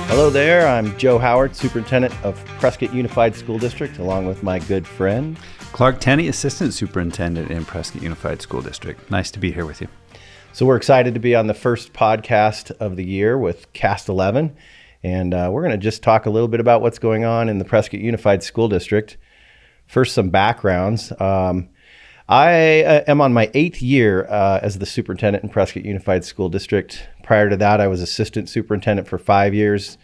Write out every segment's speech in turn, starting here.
Hello there, I'm Joe Howard, Superintendent of Prescott Unified School District, along with my good friend Clark Tenney, Assistant Superintendent in Prescott Unified School District. Nice to be here with you. So we're excited to be on the first podcast of the year with Cast 11, and we're going to just talk a little bit about what's going on in the Prescott Unified School District. First, some backgrounds. I am on my 8th year as the superintendent in Prescott Unified School District. Prior to that, I was assistant superintendent for 5 years,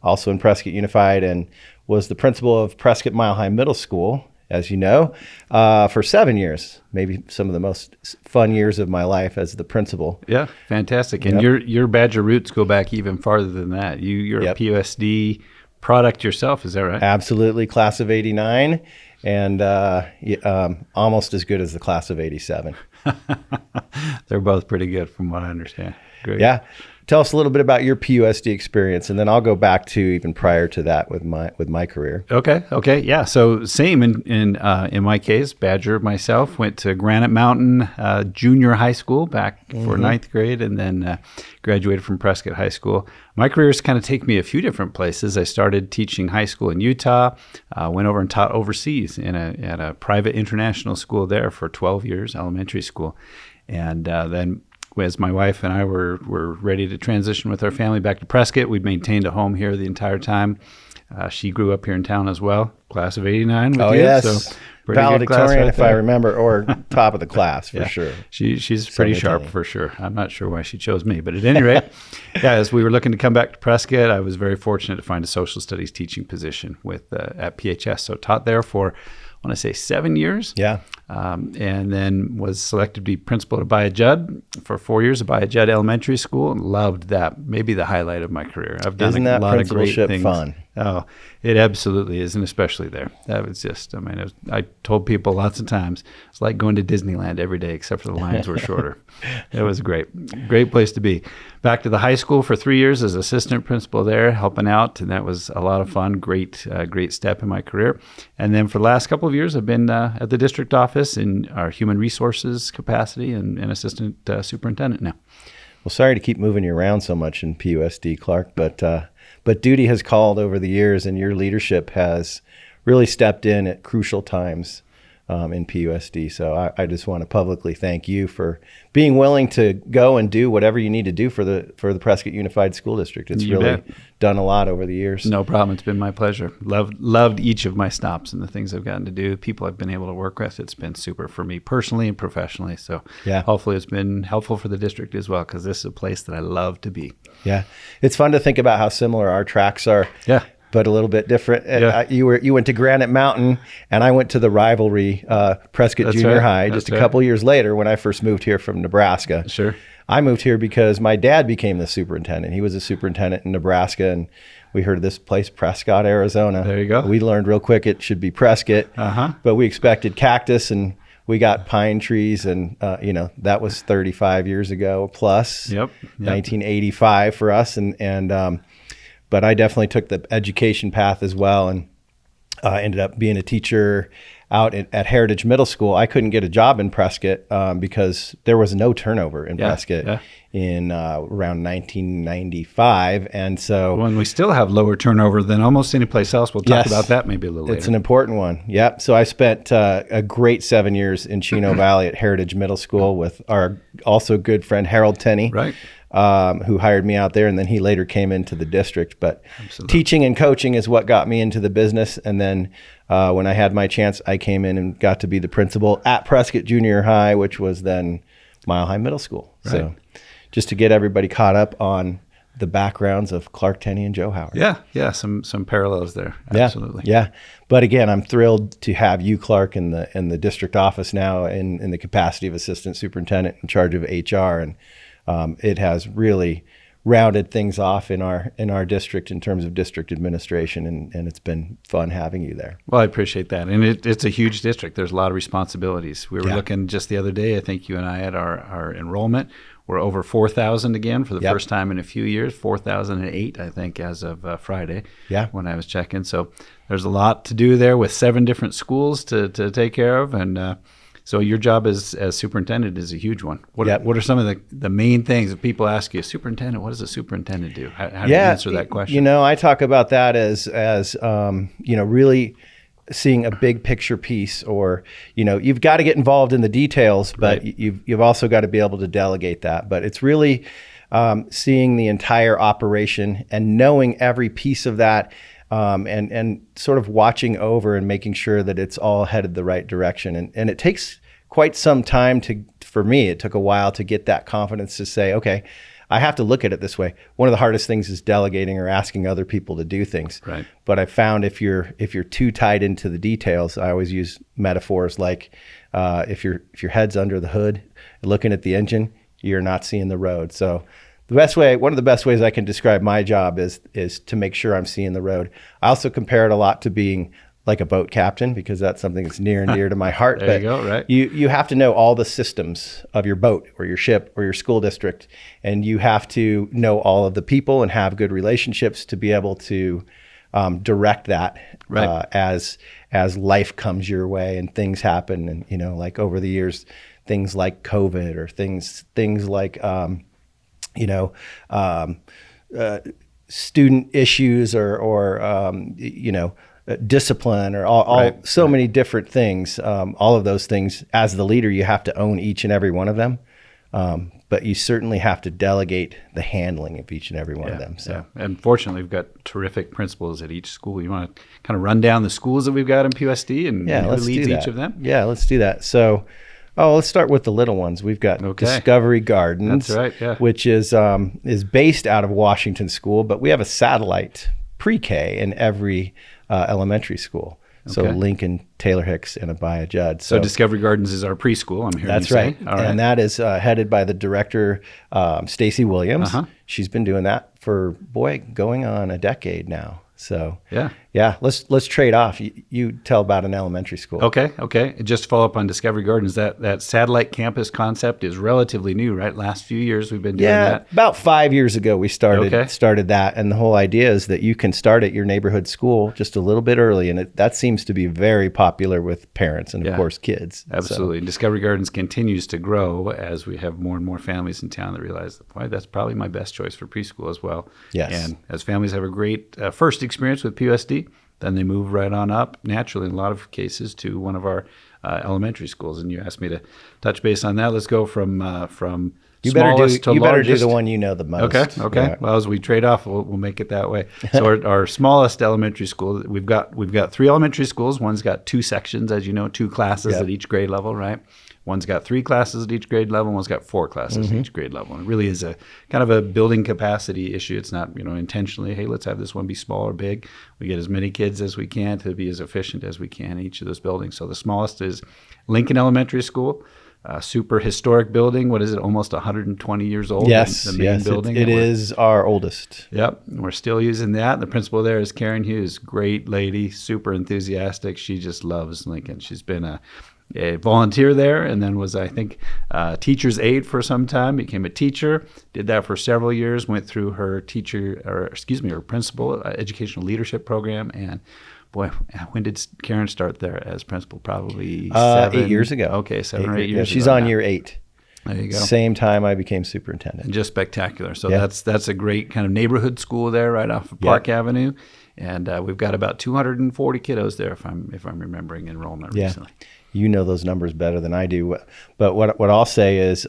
also in Prescott Unified, and was the principal of Prescott Mile High Middle School, as you know, for 7 years. Maybe some of the most fun years of my life as the principal. Yeah, fantastic. And your Badger roots go back even farther than that. You're a PUSD product yourself, is that right? Absolutely, class of 89. And almost as good as the class of 87. They're both pretty good from what I understand. Great. Yeah. Tell us a little bit about your PUSD experience, and then I'll go back to even prior to that with my career. Okay. Yeah. So same in my case, Badger myself went to Granite Mountain Junior High School back for 9th grade, and then graduated from Prescott High School. My career has kind of taken me a few different places. I started teaching high school in Utah, went over and taught overseas at a private international school there for 12 years, elementary school, and then as my wife and I were ready to transition with our family back to Prescott, we maintained a home here the entire time. She grew up here in town as well, class of 89 with you. Yes. So valedictorian, if I remember, or top of the class for sure. She's pretty sharp for sure. I'm not sure why she chose me, but at any rate, as we were looking to come back to Prescott, I was very fortunate to find a social studies teaching position at PHS. So taught there for, I want to say 7 years. Yeah. And then was selected to be principal at Abaya Judd for 4 years, Abaya Judd Elementary School, and loved that. Maybe the highlight of my career. I've done a lot of great things. Fun? Oh, it absolutely is, and especially there. That was just, I told people lots of times, it's like going to Disneyland every day, except for the lines were shorter. It was great place to be. Back to the high school for 3 years as assistant principal there, helping out, and that was a lot of fun. Great step in my career. And then for the last couple of years, I've been at the district office in our human resources capacity and assistant superintendent now. Well, sorry to keep moving you around so much in PUSD, Clark, but duty has called over the years, and your leadership has really stepped in at crucial times in PUSD. So I just want to publicly thank you for being willing to go and do whatever you need to do for the Prescott Unified School District. It's really done a lot over the years. No problem. It's been my pleasure. Loved each of my stops and the things I've gotten to do. People I've been able to work with. It's been super for me personally and professionally. So hopefully it's been helpful for the district as well, because this is a place that I love to be. Yeah. It's fun to think about how similar our tracks are. Yeah. But a little bit different. Yeah. You went to Granite Mountain, and I went to the rivalry Prescott Junior High just a couple years later when I first moved here from Nebraska. Sure. I moved here because my dad became the superintendent. He was a superintendent in Nebraska, and we heard of this place, Prescott, Arizona. There you go. We learned real quick it should be Prescott, but we expected cactus, and we got pine trees, and that was 35 years ago plus. Yep. 1985 for us, but I definitely took the education path as well, and ended up being a teacher out at Heritage Middle School. I couldn't get a job in Prescott because there was no turnover in Prescott in around 1995. And so when we still have lower turnover than almost any place else, we'll talk about that maybe a little later. It's an important one. Yep. So I spent a great 7 years in Chino Valley at Heritage Middle School with our also good friend Harold Tenney. Right. Who hired me out there, and then he later came into the district. But teaching and coaching is what got me into the business. And then when I had my chance, I came in and got to be the principal at Prescott Junior High, which was then Mile High Middle School. Right. So just to get everybody caught up on the backgrounds of Clark Tenney and Joe Howard. Yeah, some parallels there. Absolutely. Yeah. But again, I'm thrilled to have you, Clark, in the district office now in the capacity of assistant superintendent in charge of HR, and it has really rounded things off in our district in terms of district administration, and it's been fun having you there. Well, I appreciate that. And it's a huge district. There's a lot of responsibilities. We were looking just the other day, I think you and I at our enrollment. We're over 4,000 again for the first time in a few years, 4,008, I think, as of Friday when I was checking. So there's a lot to do there with 7 different schools to take care of, and So your job as superintendent is a huge one. What are some of the main things that people ask you? Superintendent, what does a superintendent do? How do you answer that question? I talk about that as really seeing a big picture piece, or you've got to get involved in the details, but you've also got to be able to delegate that. But it's really seeing the entire operation and knowing every piece of that, and sort of watching over and making sure that it's all headed the right direction. And it takes quite some time for me, it took a while to get that confidence to say, okay, I have to look at it this way. One of the hardest things is delegating or asking other people to do things. Right. But I found if you're too tied into the details, I always use metaphors like if your head's under the hood, looking at the engine, you're not seeing the road. So one of the best ways I can describe my job is to make sure I'm seeing the road. I also compare it a lot to being like a boat captain, because that's something that's near and dear to my heart. There you go, right? You have to know all the systems of your boat or your ship or your school district, and you have to know all of the people and have good relationships to be able to direct that as life comes your way and things happen. And like over the years, things like COVID or things like student issues or discipline or so many different things. All of those things, as the leader, you have to own each and every one of them. But you certainly have to delegate the handling of each and every one of them. So, and fortunately, we've got terrific principals at each school. You want to kind of run down the schools that we've got in PUSD and who leads each of them? Yeah, let's do that. So, let's start with the little ones. We've got Discovery Gardens, that's right, yeah, which is based out of Washington School, but we have a satellite pre-K in every elementary school. So Lincoln, Taylor Hicks, and Abaya Judd. So Discovery Gardens is our preschool, I'm hearing that's you right. say. All right. And that is headed by the director, Stacy Williams. She's been doing that for, going on a decade now. So let's trade off. You tell about an elementary school. Okay. Just to follow up on Discovery Gardens, that satellite campus concept is relatively new, right? Last few years we've been doing that. About 5 years ago we started that, and the whole idea is that you can start at your neighborhood school just a little bit early, and that seems to be very popular with parents and of course kids. Absolutely. So. Discovery Gardens continues to grow as we have more and more families in town that realize that that's probably my best choice for preschool as well. Yes. And as families have a great first experience with PUSD, then they move right on up naturally in a lot of cases to one of our elementary schools. And you asked me to touch base on that. Let's go from smallest to largest. You better do the one you know the most. Okay. Yeah. Well, as we trade off, we'll make it that way. So our smallest elementary school, we've got 3 elementary schools. One's got 2 sections, as you know, 2 classes at each grade level, right? One's got 3 classes at each grade level. One's got 4 classes at each grade level. And it really is a kind of a building capacity issue. It's not, intentionally, hey, let's have this one be small or big. We get as many kids as we can to be as efficient as we can in each of those buildings. So the smallest is Lincoln Elementary School. Super historic building. What is it? Almost 120 years old. Yes, the main building. It is our oldest. Yep, we're still using that. The principal there is Karen Hughes. Great lady, super enthusiastic. She just loves Lincoln. She's been a volunteer there, and then was, I think, teacher's aide for some time. Became a teacher. Did that for several years. Went through her her principal educational leadership program. And boy, when did Karen start there as principal? Probably 8 years ago. Okay, 7 or 8 years. She's ago on now. year 8. There you go. Same time I became superintendent. And just spectacular. So that's a great kind of neighborhood school there, right off of Park Avenue. And we've got about 240 kiddos there, if I'm remembering enrollment recently. You know those numbers better than I do. But what I'll say is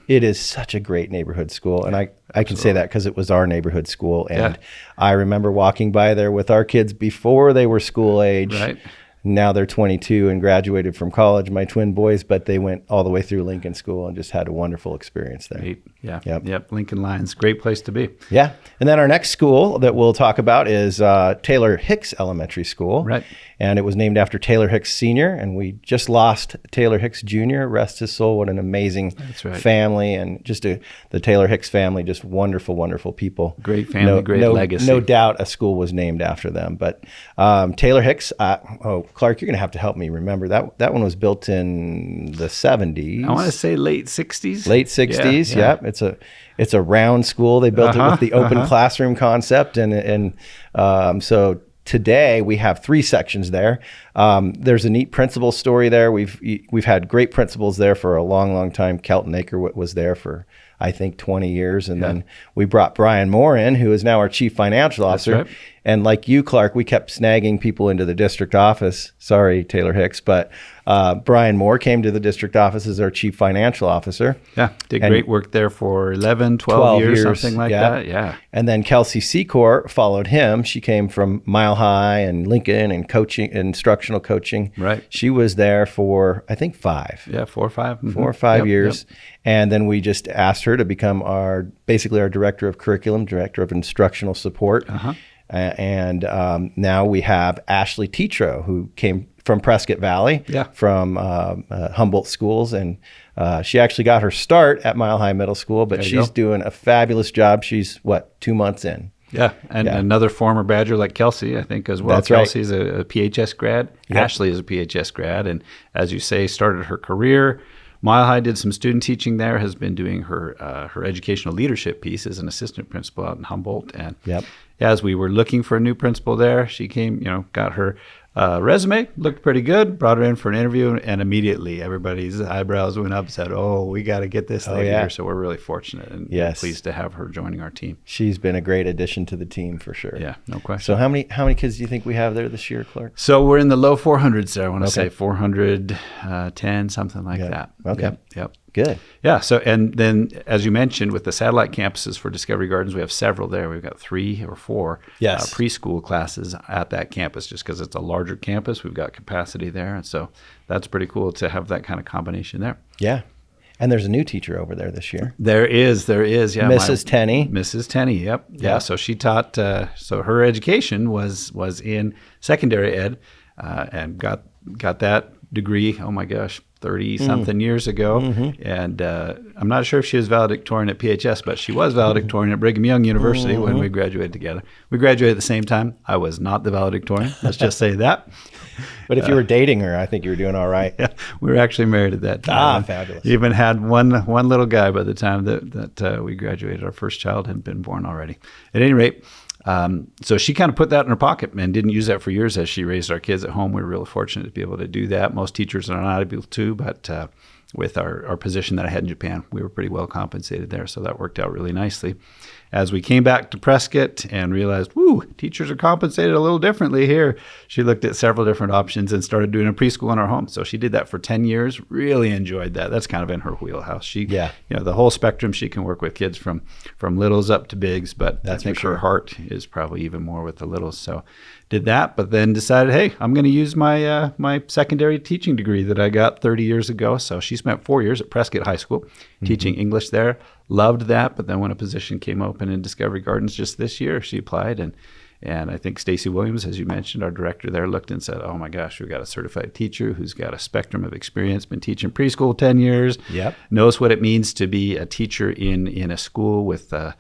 it is such a great neighborhood school. And I can say that because it was our neighborhood school. And I remember walking by there with our kids before they were school age. Right. Now they're 22 and graduated from college, my twin boys, but they went all the way through Lincoln School and just had a wonderful experience there. Great. Yeah. Yep. Lincoln Lions, great place to be. Yeah. And then our next school that we'll talk about is Taylor Hicks Elementary School. Right. And it was named after Taylor Hicks Sr., and we just lost Taylor Hicks Jr., rest his soul. What an amazing family, and just the Taylor Hicks family, just wonderful, wonderful people. Great family, great legacy. No doubt a school was named after them. But Taylor Hicks, Clark, you're going to have to help me remember. That one was built in the 70s. I want to say late 60s. Late 60s, yep. It's a round school. They built it with the open classroom concept, and so today we have 3 sections there. There's a neat principal story there. We've had great principals there for a long, long time. Kelton Aker was there for, I think, 20 years. And then we brought Brian Moore in, who is now our chief financial officer. That's right. And like you, Clark, we kept snagging people into the district office. Sorry, Taylor Hicks, but Brian Moore came to the district office as our chief financial officer. Yeah, did great work there for 11, 12 years, something like that. Yeah. And then Kelsey Secor followed him. She came from Mile High and Lincoln and coaching, instructional coaching. Right. She was there for, I think, 5. Yeah, 4 or 5. Mm-hmm. 4 or 5 years. Yep. And then we just asked her to become basically our director of curriculum, director of instructional support. Uh-huh. And now we have Ashley Tetro, who came from Prescott Valley, from Humboldt schools. And she actually got her start at Mile High Middle School, but she's doing a fabulous job. She's, 2 months in? Yeah, and another former Badger like Kelsey, I think, as well. That's Kelsey's right. a PHS grad. Yep. Ashley is a PHS grad. And as you say, started her career. Mile High did some student teaching there, has been doing her educational leadership piece as an assistant principal out in Humboldt. And as we were looking for a new principal there, she came, got her resume, looked pretty good, brought her in for an interview, and immediately everybody's eyebrows went up, said, we got to get this lady here. So we're really fortunate and pleased to have her joining our team. She's been a great addition to the team for sure. Yeah, no question. So how many kids do you think we have there this year, Clark? So we're in the low 400s there. I want to say 410, something like that. Okay. Yep. Good. Yeah. So, and then as you mentioned, with the satellite campuses for Discovery Gardens, we have several there. We've got 3 or 4 preschool classes at that campus, just because it's a larger campus. We've got capacity there. And so that's pretty cool to have that kind of combination there. Yeah. And there's a new teacher over there this year. There is. Yeah. Mrs. Tenney. Mrs. Tenney. Yep. Yeah. So she taught, so her education was in secondary ed, and got that degree. Oh my gosh. 30-something years ago. Mm-hmm. And I'm not sure if she was valedictorian at PHS, but she was valedictorian at Brigham Young University when we graduated together. We graduated at the same time. I was not the valedictorian. Let's just say that. But if you were dating her, I think you were doing all right. Yeah, we were actually married at that time. Fabulous. Even had one little guy by the time that we graduated. Our first child had been born already. At any rate, so she kind of put that in her pocket and didn't use that for years as she raised our kids at home. We were really fortunate to be able to do that. Most teachers are not able to, but with our position that I had in Japan, we were pretty well compensated there. So that worked out really nicely. As we came back to Prescott and realized, teachers are compensated a little differently here, she looked at several different options and started doing a preschool in our home. So she did that for 10 years, really enjoyed that. That's kind of in her wheelhouse. She, the whole spectrum, she can work with kids from littles up to bigs, but I think her heart is probably even more with the littles. So did that, but then decided, hey, I'm going to use my my secondary teaching degree that I got 30 years ago. So she spent 4 years at Prescott High School teaching English there. Loved that, but then when a position came open in Discovery Gardens just this year, she applied, and I think Stacy Williams, as you mentioned, our director there, looked and said, oh my gosh, we've got a certified teacher who's got a spectrum of experience, been teaching preschool 10 years, knows what it means to be a teacher in a school with the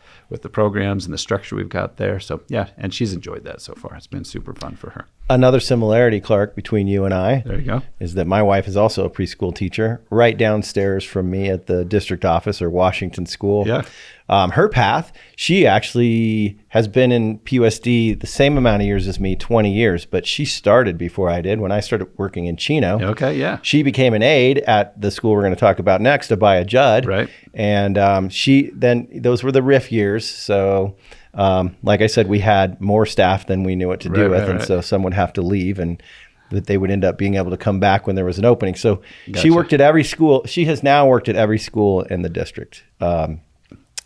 programs and the structure we've got there. So and she's enjoyed that so far. It's been super fun for her. Another similarity, Clark, between you and I, there you go, is that my wife is also a preschool teacher right downstairs from me at the district office or Washington School. Yeah. Her path, she actually has been in PUSD the same amount of years as me, 20 years, but she started before I did when I started working in Chino. Okay, yeah. She became an aide at the school we're going to talk about next, Abaya Judd. Right. And those were the RIF years. So like I said, we had more staff than we knew what to do with. And so some would have to leave and that they would end up being able to come back when there was an opening. So she worked at every school. She has now worked at every school in the district.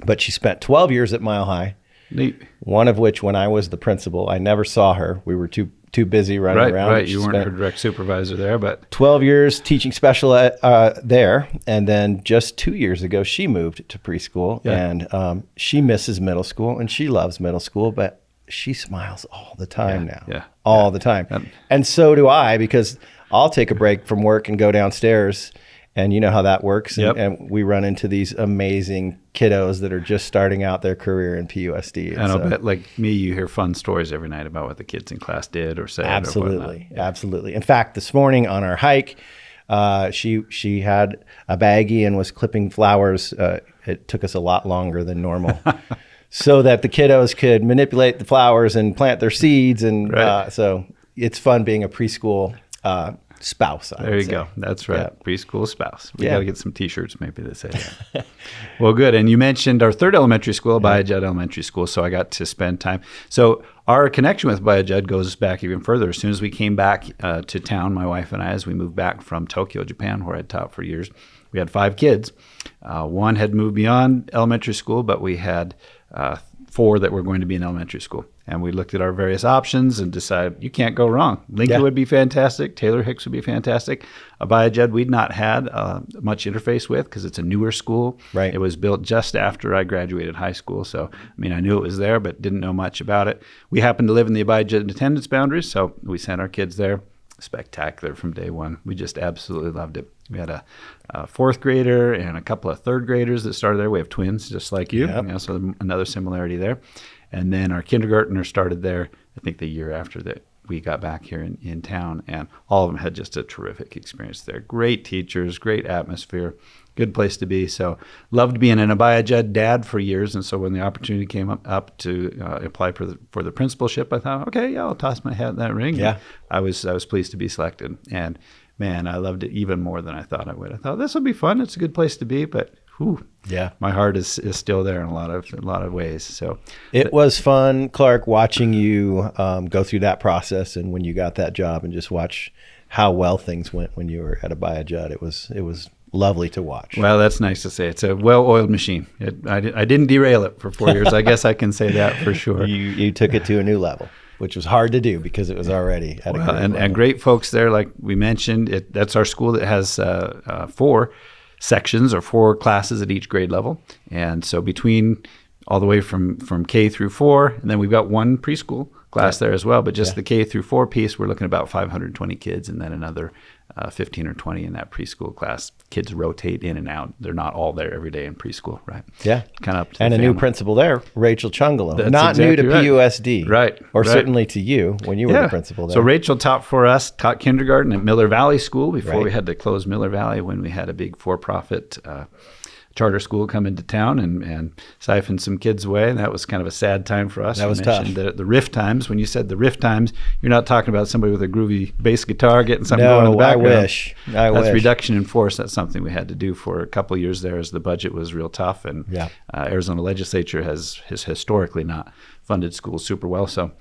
But she spent 12 years at Mile High. Neat. One of which, when I was the principal, I never saw her. We were too busy running around. Right, you weren't her direct supervisor there, but 12 years teaching special there, and then just 2 years ago, she moved to preschool, and she misses middle school, and she loves middle school, but she smiles all the time now, all the time, and so do I, because I'll take a break from work and go downstairs. And you know how that works. And we run into these amazing kiddos that are just starting out their career in PUSD. And I'll bet, like me, you hear fun stories every night about what the kids in class did or said. Absolutely. Or absolutely. In fact, this morning on our hike, she had a baggie and was clipping flowers. It took us a lot longer than normal. so that the kiddos could manipulate the flowers and plant their seeds. And so it's fun being a preschool spouse. There you go. That's right. Yeah. Preschool spouse. We got to get some T-shirts maybe that say that. Well, good. And you mentioned our third elementary school, Abaya Judd Elementary School. So I got to spend time. So our connection with Abaya Judd goes back even further. As soon as we came back to town, my wife and I, as we moved back from Tokyo, Japan, where I'd taught for years, we had 5 kids. One had moved beyond elementary school, but we had 4 that were going to be in elementary school. And we looked at our various options and decided you can't go wrong. Lincoln would be fantastic. Taylor Hicks would be fantastic. Abaya Judd we'd not had much interface with because it's a newer school. Right. It was built just after I graduated high school. So, I mean, I knew it was there, but didn't know much about it. We happened to live in the Abaya Judd attendance boundaries, so we sent our kids there. Spectacular from day one. We just absolutely loved it. We had a 4th grader and a couple of 3rd graders that started there. We have twins, just like you. Yep. So another similarity there. And then our kindergartner started there, I think the year after that we got back here in town. And all of them had just a terrific experience there. Great teachers, great atmosphere, good place to be. So loved being an Abaya Judd dad for years. And so when the opportunity came up to apply for the principalship, I thought, okay, I'll toss my hat in that ring. Yeah. And I was pleased to be selected. And man, I loved it even more than I thought I would. I thought this will be fun. It's a good place to be, but my heart is still there in a lot of ways. So it was fun, Clark, watching you go through that process, and when you got that job, and just watch how well things went when you were at Abaya Judd. It was lovely to watch. Well, that's nice to say. It's a well-oiled machine. I didn't derail it for 4 years. I guess I can say that for sure. You took it to a new level, which was hard to do because it was already at a great level. And great folks there, like we mentioned. That's our school that has 4 sections or 4 classes at each grade level. And so between all the way from K through 4, and then we've got 1 preschool class there as well. But just the K through 4 piece, we're looking at about 520 kids, and then another 15 or 20 in that preschool class. Kids rotate in and out. They're not all there every day in preschool, right? Yeah. Kind of up to and the a family. new principal there, Rachel Chungalo. That's not exactly new to right. PUSD. Right. Or right. certainly to you when you were the principal there. So Rachel taught for us, taught kindergarten at Miller Valley School before we had to close Miller Valley when we had a big for-profit charter school come into town and siphon some kids away. And that was kind of a sad time for us. That was tough. The riff times. When you said the riff times, you're not talking about somebody with a groovy bass guitar getting something going in the background. I wish. That's reduction in force. That's something we had to do for a couple of years there as the budget was real tough. And Arizona legislature has historically not funded schools super well. So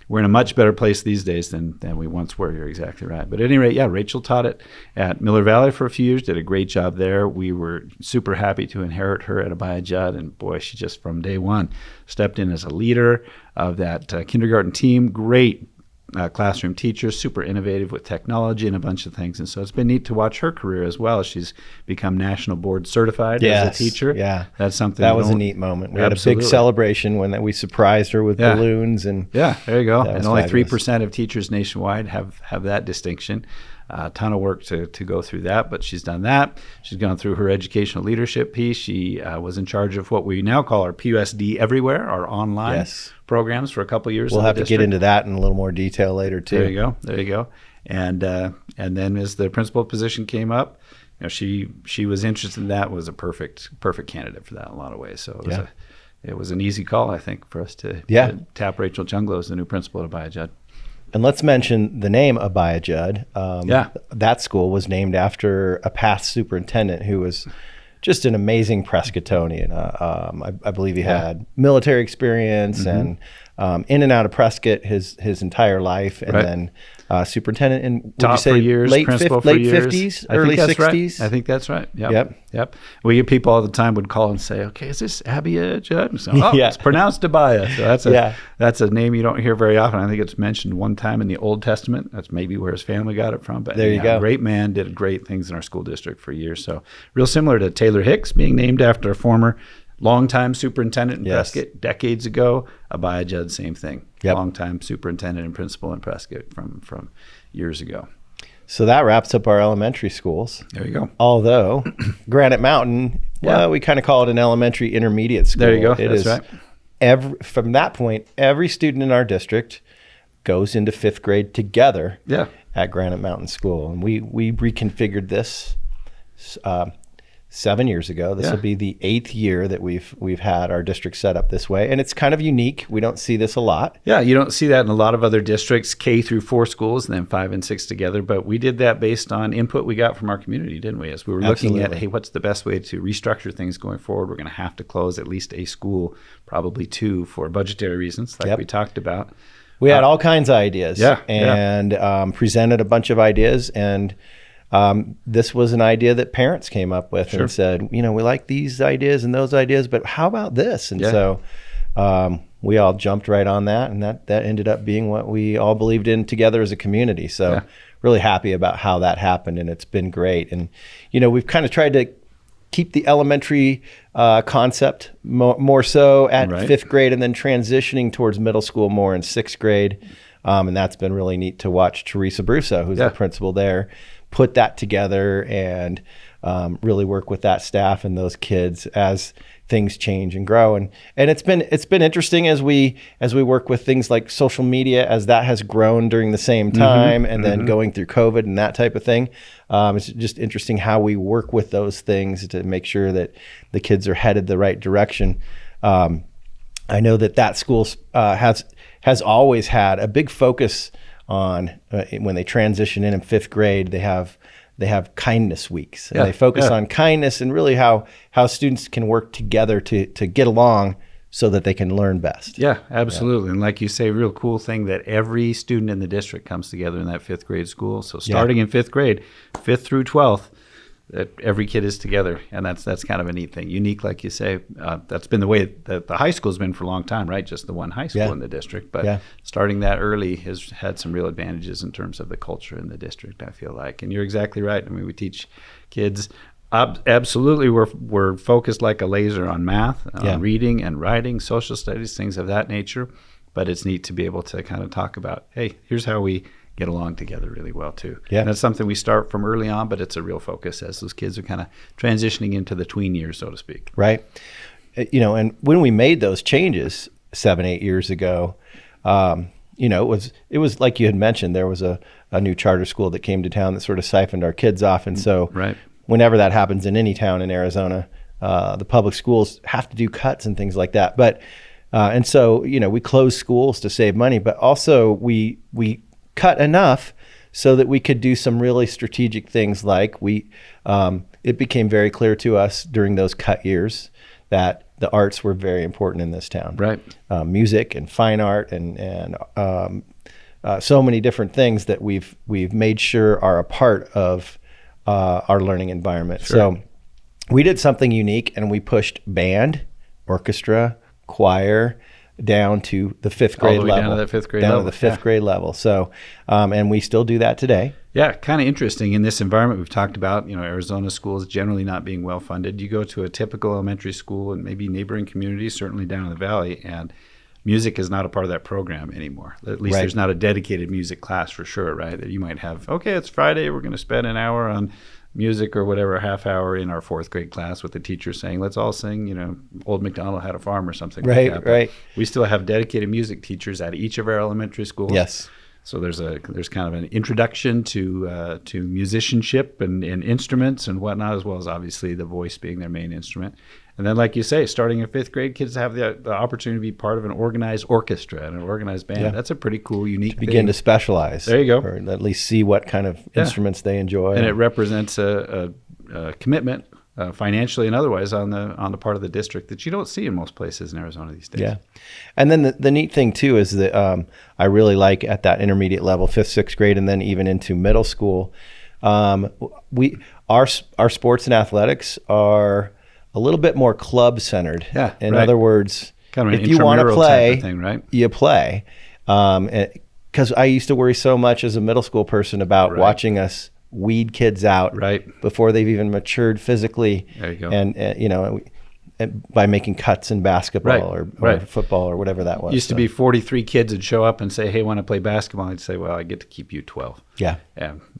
we're in a much better place these days than we once were. You're exactly right. But at any rate, Rachel taught it at Miller Valley for a few years, did a great job there. We were super happy to inherit her at Abaya Judd. And boy, she just from day one stepped in as a leader of that kindergarten team. Great classroom teacher, super innovative with technology and a bunch of things. And so it's been neat to watch her career as well. She's become national board certified as a teacher. Yeah. That's something. That was a neat moment. We had a big celebration when we surprised her with balloons. And there you go. And only fabulous. 3% of teachers nationwide have that distinction. A ton of work to go through that, but she's done that. She's gone through her educational leadership piece. She was in charge of what we now call our PUSD Everywhere, our online programs for a couple of years. We'll have to get into that in a little more detail later too. There you go. And then as the principal position came up, she was interested in that. Was a perfect candidate for that in a lot of ways. So it was an easy call, I think, for us to tap Rachel Chungalo as the new principal at Abaya Judd. And let's mention the name Abaya Judd. That school was named after a past superintendent who was just an amazing Prescottonian. I believe he had military experience and in and out of Prescott his entire life, and then superintendent in, would you say, for years, late principal for years. 50s, early 60s? Right. I think that's right. Yep. We get people all the time would call and say, "Okay, is this Abaya Judd?" So, it's pronounced Abaya. So that's a name you don't hear very often. I think it's mentioned one time in the Old Testament. That's maybe where his family got it from. But there you go. Great man, did great things in our school district for years. So real similar to Taylor Hicks being named after a former longtime superintendent in Prescott decades ago. Abaya Judd, same thing. Longtime superintendent and principal in Prescott from years ago. So that wraps up our elementary schools. There you go. Although Granite Mountain, we kind of call it an elementary intermediate school. There you go. That's right. From that point, every student in our district goes into 5th grade together at Granite Mountain School. And we reconfigured this 7 years ago. This will be the 8th year that we've had our district set up this way, and it's kind of unique. We don't see this a lot. Yeah, you don't see that in a lot of other districts, K through 4 schools, and then 5 and 6 together. But we did that based on input we got from our community, didn't we? As we were looking at, hey, what's the best way to restructure things going forward? We're going to have to close at least a school, probably 2 for budgetary reasons, like we talked about. We had all kinds of ideas, and presented a bunch of ideas, and this was an idea that parents came up with and said, we like these ideas and those ideas, but how about this? And so we all jumped right on that, and that ended up being what we all believed in together as a community. So really happy about how that happened, and it's been great. And, we've kind of tried to keep the elementary concept more so at 5th grade, and then transitioning towards middle school more in 6th grade. And that's been really neat to watch Teresa Brusso, who's the principal there, put that together and really work with that staff and those kids as things change and grow. And it's been interesting as we work with things like social media, as that has grown during the same time, and then going through COVID and that type of thing. It's just interesting how we work with those things to make sure that the kids are headed the right direction. I know that school has always had a big focus on when they transition in 5th grade. They have kindness weeks, and they focus on kindness and really how students can work together to get along so that they can learn best. Yeah, absolutely. And like you say, real cool thing that every student in the district comes together in that 5th grade school. So starting in 5th grade, 5th through 12th, that every kid is together, and that's kind of a neat thing. Unique, like you say. That's been the way that the high school's been for a long time, right? Just the one high school in the district. But starting that early has had some real advantages in terms of the culture in the district, I feel like. And you're exactly right. I mean, we teach kids, absolutely, we're focused like a laser on math, on reading and writing, social studies, things of that nature. But it's neat to be able to kind of talk about, hey, here's how we get along together really well too. Yeah. And that's something we start from early on, but it's a real focus as those kids are kind of transitioning into the tween years, so to speak. Right. And when we made those changes 7-8 years ago, it was like you had mentioned, there was a new charter school that came to town that sort of siphoned our kids off. And so whenever that happens in any town in Arizona, the public schools have to do cuts and things like that. But and so, we closed schools to save money, but also we cut enough so that we could do some really strategic things. Like it became very clear to us during those cut years that the arts were very important in this town. Right. Music and fine art and so many different things that we've made sure are a part of our learning environment. So we did something unique, and we pushed band, orchestra, choir down to the 5th grade level. Down to that 5th grade level. Down to the 5th grade level. So, and we still do that today. Yeah, kind of interesting. In this environment we've talked about, Arizona schools generally not being well funded. You go to a typical elementary school and maybe neighboring communities, certainly down in the valley, and music is not a part of that program anymore. At least there's not a dedicated music class for sure, right? That you might have, okay, it's Friday, we're going to spend an hour on music or whatever, a half hour in our 4th grade class with the teacher saying, let's all sing, Old MacDonald Had a Farm or something like that. But we still have dedicated music teachers at each of our elementary schools. Yes. So there's kind of an introduction to musicianship and instruments and whatnot, as well as obviously the voice being their main instrument. And then, like you say, starting in 5th grade, kids have the opportunity to be part of an organized orchestra and an organized band. Yeah. That's a pretty cool, unique thing. Begin to specialize. There you go. Or at least see what kind of instruments they enjoy. And it represents a commitment, financially and otherwise, on the part of the district that you don't see in most places in Arizona these days. Yeah. And then the neat thing, too, is that I really like at that intermediate level, 5th, 6th grade, and then even into middle school, our sports and athletics are a little bit more club centered. Yeah, in other words, kind of if you want to play, type of thing, right? You play. Because I used to worry so much as a middle school person about watching us weed kids out before they've even matured physically. There you go. And by making cuts in basketball or football or whatever that was. Used to be 43 kids would show up and say, hey, want to play basketball? I'd say, well, I get to keep you 12. Yeah.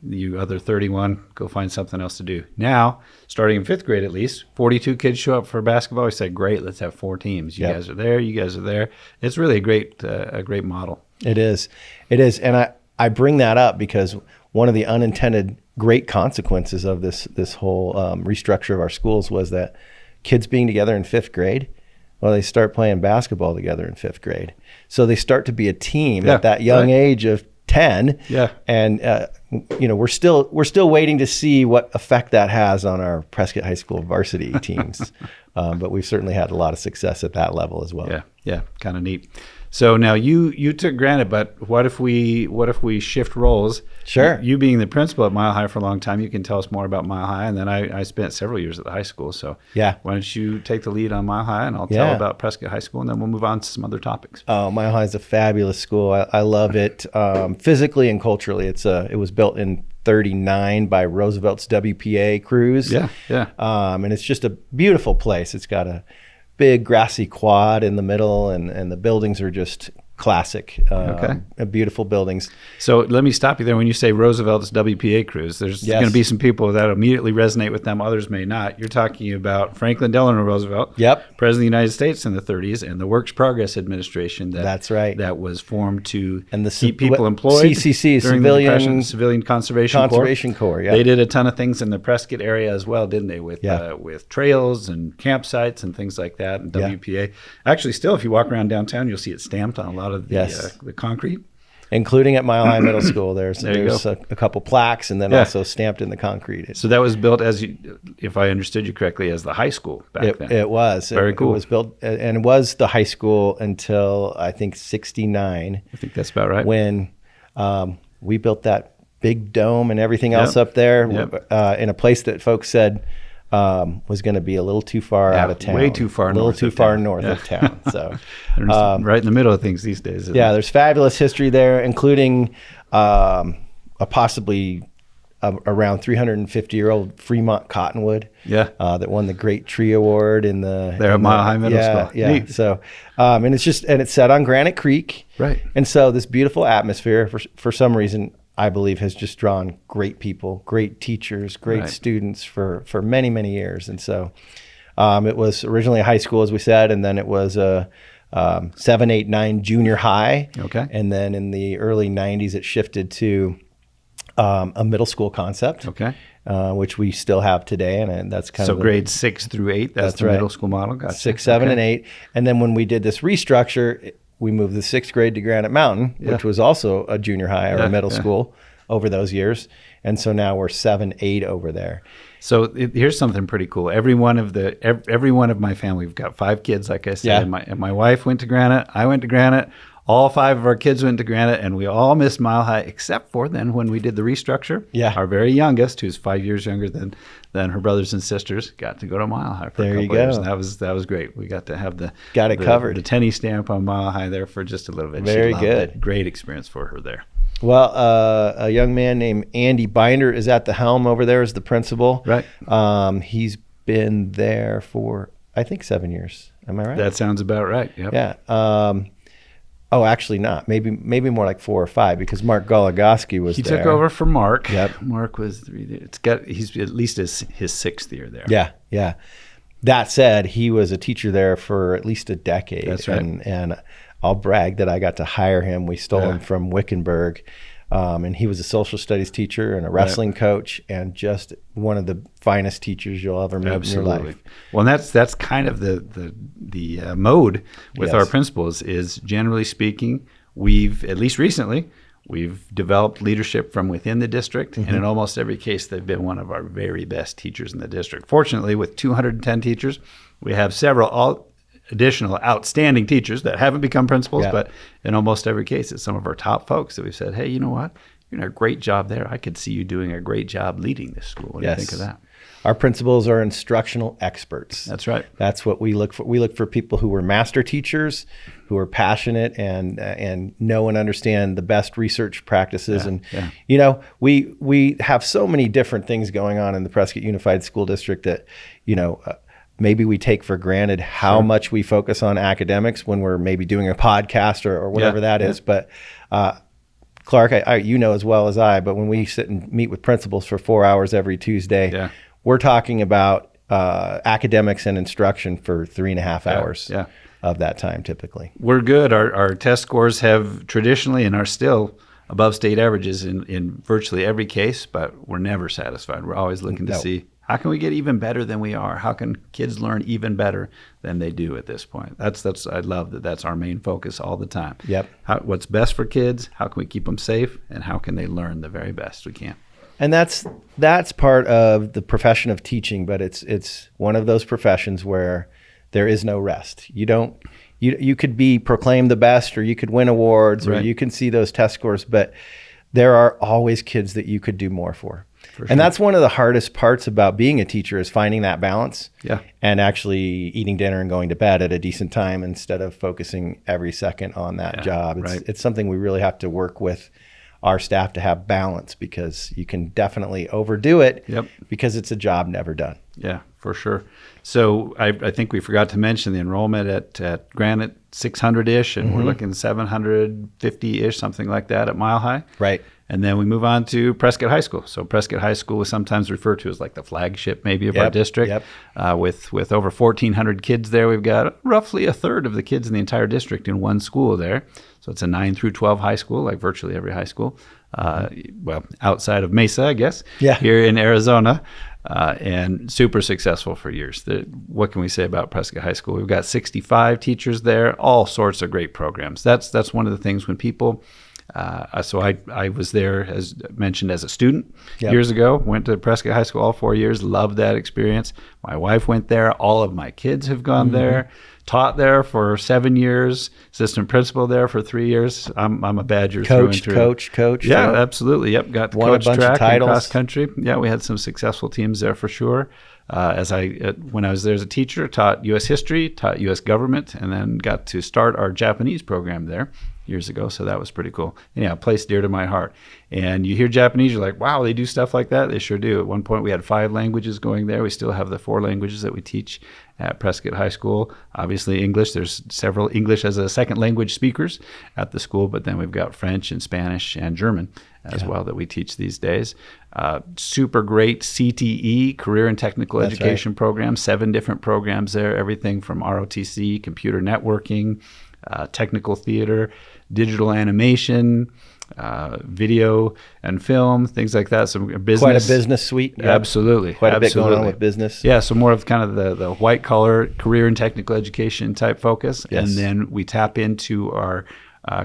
You other 31, go find something else to do. Now, starting in 5th grade at least, 42 kids show up for basketball. We say, great, let's have 4 teams. You guys are there, you guys are there. It's really a great model. It is. And I bring that up because one of the unintended great consequences of this whole restructure of our schools was that kids being together in fifth grade, well, they start playing basketball together in fifth grade. So they start to be a team at that young age of 10. Yeah. And, we're still waiting to see what effect that has on our Prescott High School varsity teams. But we've certainly had a lot of success at that level as well. Yeah. Kind of neat. So now you took Granite, but what if we shift roles? Sure. You being the principal at Mile High for a long time, you can tell us more about Mile High. And then I spent several years at the high school. So why don't you take the lead on Mile High, and I'll tell about Prescott High School, and then we'll move on to some other topics. Oh, Mile High is a fabulous school. I love it physically and culturally. It was built in 1939 by Roosevelt's WPA crews. And it's just a beautiful place. It's got a big grassy quad in the middle, and the buildings are just classic, beautiful buildings. So let me stop you there. When you say Roosevelt's WPA crews, there's going to be some people that immediately resonate with them. Others may not. You're talking about Franklin Delano Roosevelt, President of the United States in the 30s, and the Works Progress Administration. That's right. That was formed to keep people employed. CCC, Civilian Conservation Corps. Yeah. They did a ton of things in the Prescott area as well, didn't they? With trails and campsites and things like that. And WPA. Actually, still, if you walk around downtown, you'll see it stamped on a lot of the concrete, including at Mile High Middle School. There's a couple plaques, and then also stamped in the concrete. So that was built if I understood you correctly, as the high school back then. It was very cool. It was built, and it was the high school until I think '69. I think that's about right. When we built that big dome and everything else up there in a place that folks said was going to be a little too far out of town. Way too far north. A little too far north of town. So right in the middle of things these days. There's fabulous history there, including a possibly around 350-year-old Fremont cottonwood that won the Great Tree Award in the at Mile High Middle School. Yeah. Neat. So and it's set on Granite Creek. Right. And so this beautiful atmosphere for some reason, I believe, has just drawn great people, great teachers, great students for many, many years. And so it was originally a high school, as we said, and then it was a 7, 8, 9 junior high. Okay. And then in the early 90s, it shifted to a middle school concept, which we still have today. And that's kind of grades 6 through 8, that's the middle school model. Gotcha. 6, 7, and 8. And then when we did this restructure, we moved the 6th grade to Granite Mountain, which was also a junior high or a middle school over those years. And so now we're 7, 8 over there. So here's something pretty cool. Every one of my family, we've got 5 kids, like I said, and my wife went to Granite. I went to Granite. All 5 of our kids went to Granite, and we all missed Mile High, except for then when we did the restructure. Our very youngest, who's 5 years younger than her brothers and sisters, got to go to Mile High for a couple years. And that was great. We got to have the covered. The Tenney stamp on Mile High there for just a little bit. Very good. It. Great experience for her there. Well, a young man named Andy Binder is at the helm over there as the principal. Right. He's been there for, I think, 7 years. Am I right? That sounds about right. Yep. Yeah. Oh, actually not. Maybe more like 4 or 5, because Mark Goligoski was there. He took over for Mark. Yep. Mark was he's at least his 6th year there. Yeah. That said, he was a teacher there for at least a decade. That's right. And I'll brag that I got to hire him. We stole him from Wickenburg. And he was a social studies teacher and a wrestling coach, and just one of the finest teachers you'll ever meet in your life. Well, and that's kind of the mode with our principals is, generally speaking, at least recently, we've developed leadership from within the district, and in almost every case, they've been one of our very best teachers in the district. Fortunately, with 210 teachers, we have several additional outstanding teachers that haven't become principals, but in almost every case, it's some of our top folks that we've said, hey, you know what? You're doing a great job there. I could see you doing a great job leading this school. What do you think of that? Our principals are instructional experts. That's right. That's what we look for. We look for people who are master teachers, who are passionate and know and understand the best research practices. We have so many different things going on in the Prescott Unified School District that, maybe we take for granted how much we focus on academics when we're maybe doing a podcast or whatever that is. But Clark, you know as well as I, but when we sit and meet with principals for 4 hours every Tuesday, we're talking about academics and instruction for 3.5 hours of that time typically. We're good. Our test scores have traditionally and are still above state averages in virtually every case, but we're never satisfied. We're always looking to see, how can we get even better than we are? How can kids learn even better than they do at this point? I love that that's our main focus all the time. Yep. What's best for kids? How can we keep them safe? And how can they learn the very best we can? And that's part of the profession of teaching, but it's one of those professions where there is no rest. You could be proclaimed the best, or you could win awards, or you can see those test scores, but there are always kids that you could do more for. And that's one of the hardest parts about being a teacher, is finding that balance and actually eating dinner and going to bed at a decent time instead of focusing every second on that job. It's something we really have to work with our staff to have balance, because you can definitely overdo it because it's a job never done. Yeah, for sure. So I think we forgot to mention the enrollment at Granite, 600-ish, and we're looking 750-ish, something like that at Mile High. Right. And then we move on to Prescott High School. So Prescott High School is sometimes referred to as like the flagship maybe of our district. With over 1,400 kids there, we've got roughly a third of the kids in the entire district in one school there. So it's a 9 through 12 high school, like virtually every high school. Well, outside of Mesa, I guess, here in Arizona. And super successful for years. What can we say about Prescott High School? We've got 65 teachers there, all sorts of great programs. That's one of the things when people... So I was there, as mentioned, as a student years ago. Went to Prescott High School all 4 years. Loved that experience. My wife went there. All of my kids have gone there. Taught there for 7 years. Assistant principal there for 3 years. I'm a Badger through and through. Coach. Yeah, absolutely. Yep, got to coach track and cross country. Yeah, we had some successful teams there for sure. When I was there as a teacher, taught U.S. history, taught U.S. government, and then got to start our Japanese program there years ago. So that was pretty cool. And yeah, a place dear to my heart. And you hear Japanese, you're like, wow, they do stuff like that? They sure do. At one point, we had 5 languages going there. We still have the 4 languages that we teach at Prescott High School. Obviously, English. There's several English as a second language speakers at the school, but then we've got French and Spanish and German as well that we teach these days. Super great CTE, Career and Technical Education program, 7 different programs there, everything from ROTC, computer networking, technical theater, digital animation, video and film, things like that. Some business. Quite a business suite. Yep. Absolutely. Quite a bit going on with business. Yeah, so more of kind of the white collar career and technical education type focus. And then we tap into our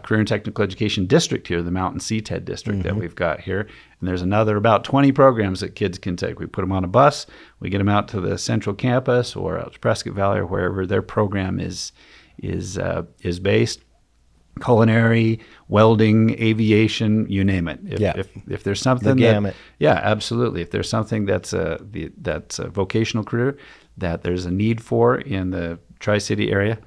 Career and Technical Education District here, the Mountain CTED District that we've got here. And there's another about 20 programs that kids can take. We put them on a bus, we get them out to the central campus or out to Prescott Valley or wherever their program is based. Culinary, welding, aviation, you name it. If there's something, the gamut. Absolutely. If there's something that's a vocational career that there's a need for in the Tri-City area,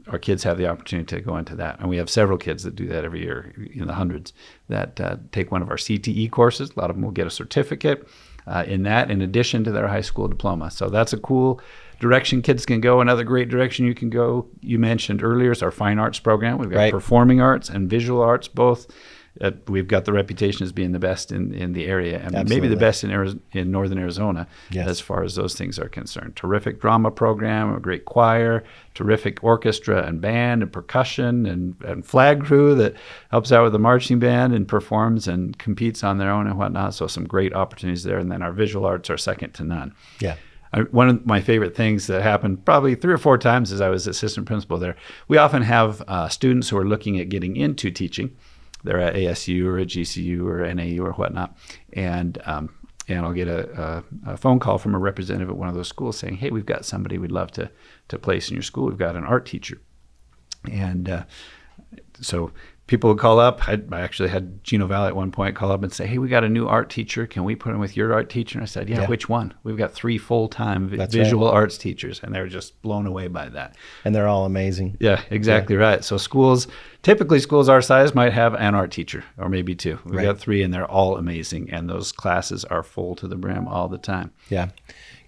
our kids have the opportunity to go into that. And we have several kids that do that every year, in the hundreds, that take one of our CTE courses. A lot of them will get a certificate in that, in addition to their high school diploma. So that's a cool direction kids can go. Another great direction you can go, you mentioned earlier, is our fine arts program. We've got performing arts and visual arts both. We've got the reputation as being the best in the area, and maybe the best in northern Arizona as far as those things are concerned. Terrific drama program, a great choir, terrific orchestra and band and percussion and flag crew that helps out with the marching band and performs and competes on their own and whatnot. So some great opportunities there. And then our visual arts are second to none. Yeah. One of my favorite things that happened probably 3 or 4 times as I was assistant principal there, we often have students who are looking at getting into teaching. They're at ASU or at GCU or NAU or whatnot, and I'll get a phone call from a representative at one of those schools saying, hey, we've got somebody we'd love to place in your school. We've got an art teacher. And so people would call up. I actually had Chino Valley at one point call up and say, hey, we got a new art teacher. Can we put him with your art teacher? And I said, yeah. Which one? We've got 3 full-time visual arts teachers. And they were just blown away by that. And they're all amazing. Yeah, exactly right. So typically schools our size might have an art teacher or maybe 2. We've got 3 and they're all amazing. And those classes are full to the brim all the time. Yeah.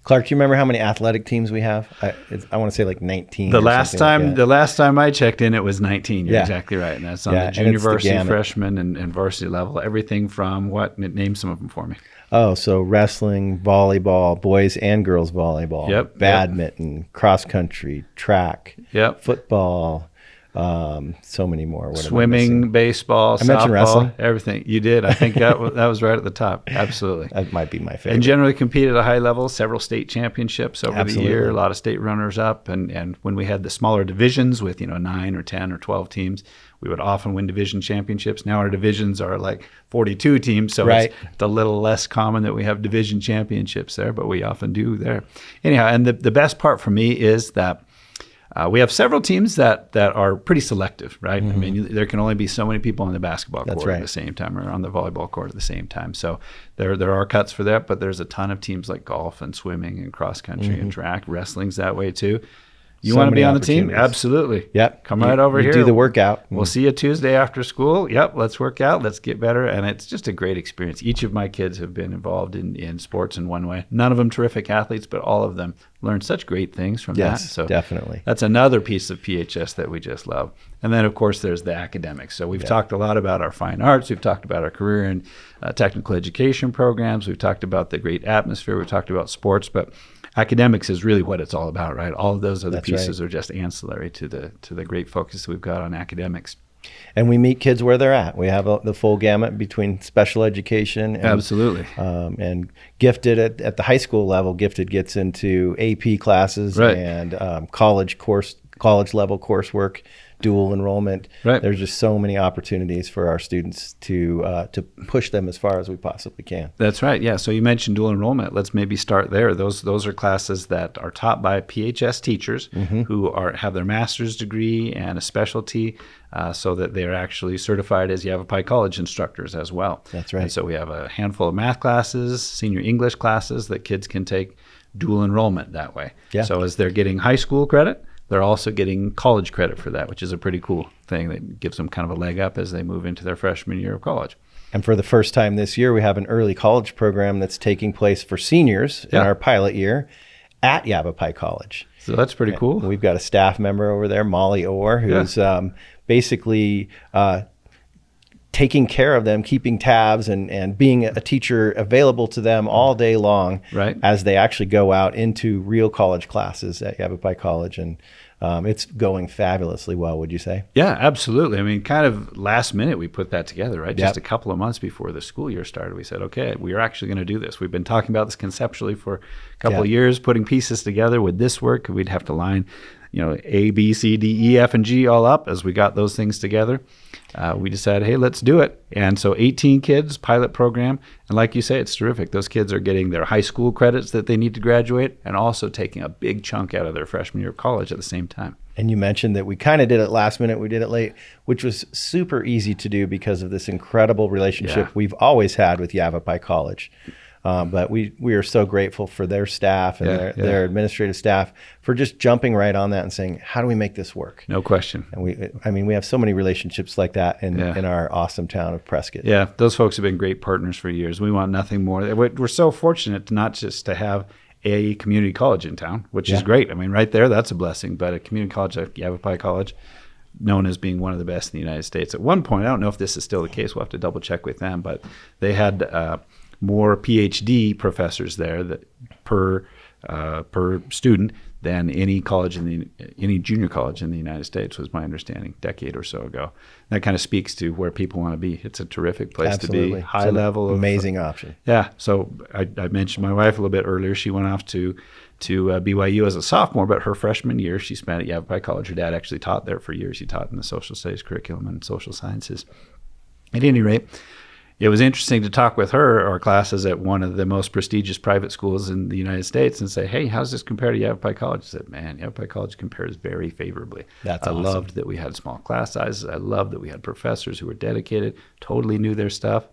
Clark, do you remember how many athletic teams we have? I want to say like 19. The last time I checked in, it was 19. You're exactly right. And that's on the junior varsity, freshman, and varsity level. Everything from what? Name some of them for me. Oh, so wrestling, volleyball, boys and girls volleyball, badminton, cross country, track, football, So many more. What am I Swimming, missing? baseball, I mentioned softball, wrestling. everything. You did. I think that was right at the top. Absolutely. That might be my favorite. And generally compete at a high level, several state championships over Absolutely. the year, a lot of state runners up. And when we had the smaller divisions with, 9 or 10 or 12 teams, we would often win division championships. Now our divisions are like 42 teams, so Right. it's a little less common that we have division championships there, but we often do there. Anyhow, and the best part for me is that we have several teams that are pretty selective, right? I mean, there can only be so many people on the basketball court at the same time or on the volleyball court at the same time. So there are cuts for that, but there's a ton of teams like golf and swimming and cross country and track. Wrestling's that way too. You So want to many be on the team? opportunities. Absolutely. Yep. Come right over here. Do the workout. We'll see you Tuesday after school. Yep, let's work out. Let's get better. And it's just a great experience. Each of my kids have been involved in sports in one way. None of them terrific athletes, but all of them learned such great things from that. Yes, So definitely. that's another piece of PHS that we just love. And then, of course, there's the academics. So we've talked a lot about our fine arts. We've talked about our career and technical education programs. We've talked about the great atmosphere. We've talked about sports. But academics is really what it's all about, right? All of those other pieces are just ancillary to the great focus we've got on academics. And we meet kids where they're at. We have the full gamut between special education and, Absolutely. And gifted at the high school level. Gifted gets into AP classes and college level coursework, dual enrollment. Right. There's just so many opportunities for our students to push them as far as we possibly can. That's right. Yeah. So you mentioned dual enrollment. Let's maybe start there. Those are classes that are taught by PHS teachers who have their master's degree and a specialty, so that they are actually certified as Yavapai College instructors as well. That's right. And so we have a handful of math classes, senior English classes that kids can take dual enrollment that way. Yeah. So as they're getting high school credit, they're also getting college credit for that, which is a pretty cool thing that gives them kind of a leg up as they move into their freshman year of college. And for the first time this year, we have an early college program that's taking place for seniors in our pilot year at Yavapai College. So that's pretty cool. We've got a staff member over there, Molly Orr, who's basically taking care of them, keeping tabs, and being a teacher available to them all day long as they actually go out into real college classes at Yavapai College. And it's going fabulously well, would you say? Yeah, absolutely. I mean, kind of last minute we put that together, right? Just a couple of months before the school year started, we said, okay, we are actually going to do this. We've been talking about this conceptually for a couple of years, putting pieces together. Would this work? We'd have to line, A, B, C, D, E, F, and G all up as we got those things together. We decided, hey, let's do it. And so 18 kids, pilot program. And like you say, it's terrific. Those kids are getting their high school credits that they need to graduate and also taking a big chunk out of their freshman year of college at the same time. And you mentioned that we kind of did it last minute. We did it late, which was super easy to do because of this incredible relationship we've always had with Yavapai College. But we are so grateful for their staff and their administrative staff for just jumping right on that and saying, how do we make this work? No question. And we have so many relationships like that in our awesome town of Prescott. Yeah, those folks have been great partners for years. We want nothing more. We're so fortunate not just to have a community college in town, which is great. I mean, right there, that's a blessing. But a community college like Yavapai College, known as being one of the best in the United States. At one point, I don't know if this is still the case. We'll have to double check with them. But they had more PhD professors there per student than any junior college in the United States, was my understanding, a decade or so ago. That kind of speaks to where people want to be. It's a terrific place to be, high level. Amazing option. Yeah. So I mentioned my wife a little bit earlier. She went off to BYU as a sophomore, but her freshman year she spent at Yavapai College. Her dad actually taught there for years. He taught in the social studies curriculum and social sciences. At any rate, it was interesting to talk with her, our classes at one of the most prestigious private schools in the United States, and say, hey, how's this compare to Yavapai College? I said, man, Yavapai College compares very favorably. That's awesome. I loved that we had small class sizes. I loved that we had professors who were dedicated, totally knew their stuff.